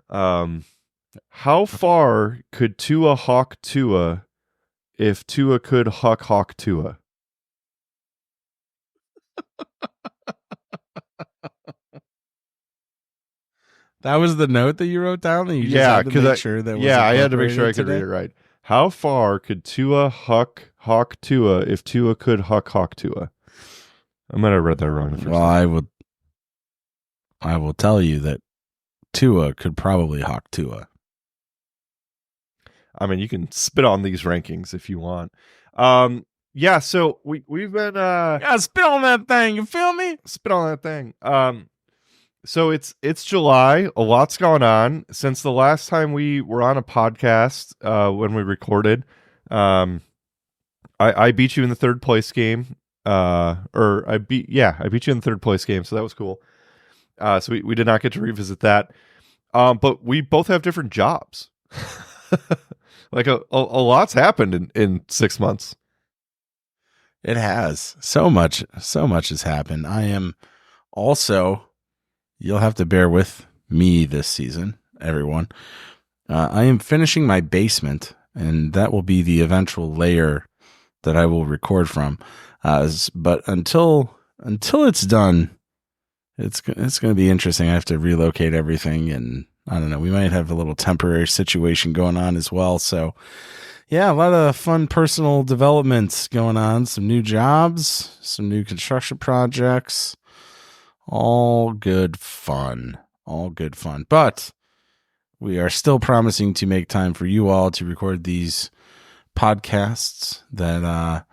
How far could Tua Hawk Tua if Tua could Hawk Tua? That was the note that you wrote down, and you just had to make sure that was I had to make sure I could today? read it right. How far could Tua Hawk Tua if Tua could Hawk Tua? I might have read that wrong. Well, I will tell you that Tua could probably Hawk Tua. I mean, you can spit on these rankings if you want. Yeah, so we've been spit on that thing, you feel me? Spit on that thing. So it's July. A lot's gone on since the last time we were on a podcast when we recorded. I beat you in the third place game. I beat you in the third place game, so that was cool. So we did not get to revisit that. But we both have different jobs. Like a lot's happened in 6 months. It has. So much has happened. I am also, you'll have to bear with me this season, everyone. I am finishing my basement, and that will be the eventual layer that I will record from. But until it's done, it's going to be interesting. I have to relocate everything, and I don't know. We might have a little temporary situation going on as well. So, yeah, a lot of fun personal developments going on. Some new jobs, some new construction projects. All good fun. But we are still promising to make time for you all to record these podcasts that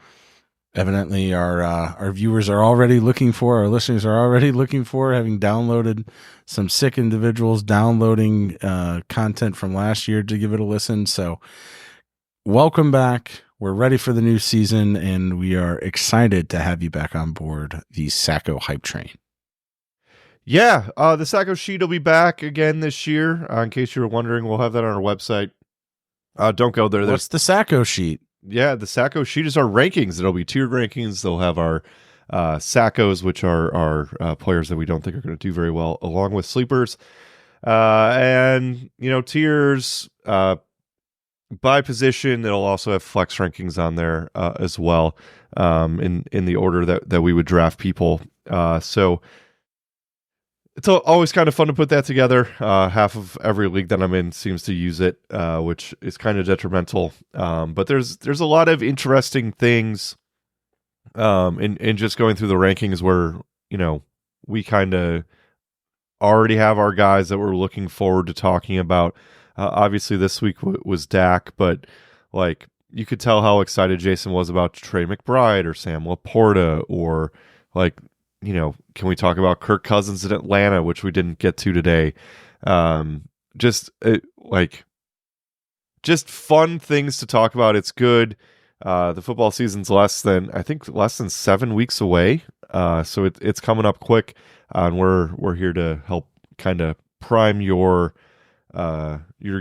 evidently our viewers are already looking for, our listeners are already looking for, having downloaded some sick individuals downloading content from last year to give it a listen. So welcome back. We're ready for the new season, and we are excited to have you back on board the Sacco hype train. Yeah, the Sacco sheet will be back again this year. In case you were wondering, we'll have that on our website. Don't go there. What's the Sacco sheet? Yeah, the Sacco sheet is our rankings. It'll be tiered rankings. They'll have our Sackos, which are our players that we don't think are going to do very well, along with sleepers. And, tiers by position. It'll also have flex rankings on there as well in the order that we would draft people. So it's always kind of fun to put that together. Half of every league that I'm in seems to use it, which is kind of detrimental. But there's a lot of interesting things in just going through the rankings where, we kind of already have our guys that we're looking forward to talking about. Obviously, this week was Dak, but like you could tell how excited Jason was about Trey McBride or Sam Laporta or like, can we talk about Kirk Cousins in Atlanta, which we didn't get to today? Just fun things to talk about. It's good. The football season's less than 7 weeks away. So it's coming up quick, and we're here to help kind of prime your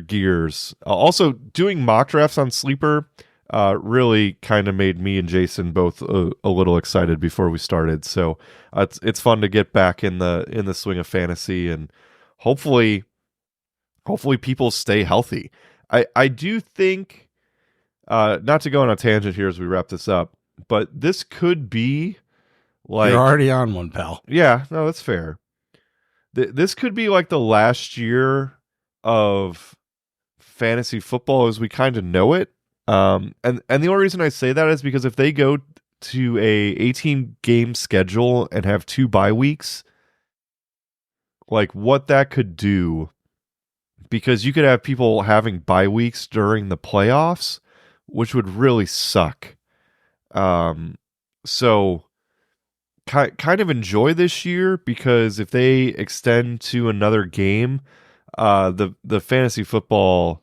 gears. Also, doing mock drafts on Sleeper really kind of made me and Jason both a little excited before we started. So it's fun to get back in the swing of fantasy, and hopefully people stay healthy. I do think, not to go on a tangent here as we wrap this up, but this could be like, you're already on one, pal. Yeah, no, that's fair. This could be like the last year of fantasy football as we kind of know it. And the only reason I say that is because if they go to a 18 game schedule and have 2 bye weeks, like what that could do, because you could have people having bye weeks during the playoffs, which would really suck. So kind of enjoy this year, because if they extend to another game, the fantasy football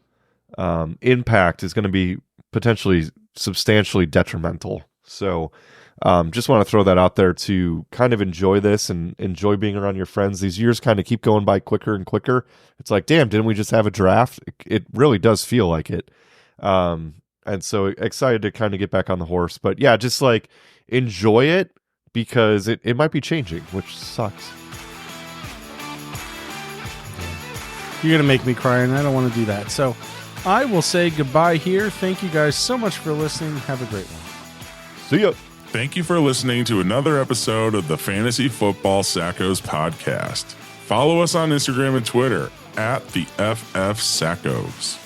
impact is going to be potentially substantially detrimental. So just want to throw that out there to kind of enjoy this and enjoy being around your friends. These years kind of keep going by quicker and quicker. It's like, damn, didn't we just have a draft? It really does feel like it. And so excited to kind of get back on the horse. But yeah, just like enjoy it, because it might be changing, which sucks. You're going to make me cry, and I don't want to do that. So I will say goodbye here. Thank you guys so much for listening. Have a great one. See ya. Thank you for listening to another episode of the Fantasy Football Sackos podcast. Follow us on Instagram and Twitter at the FF Sackos.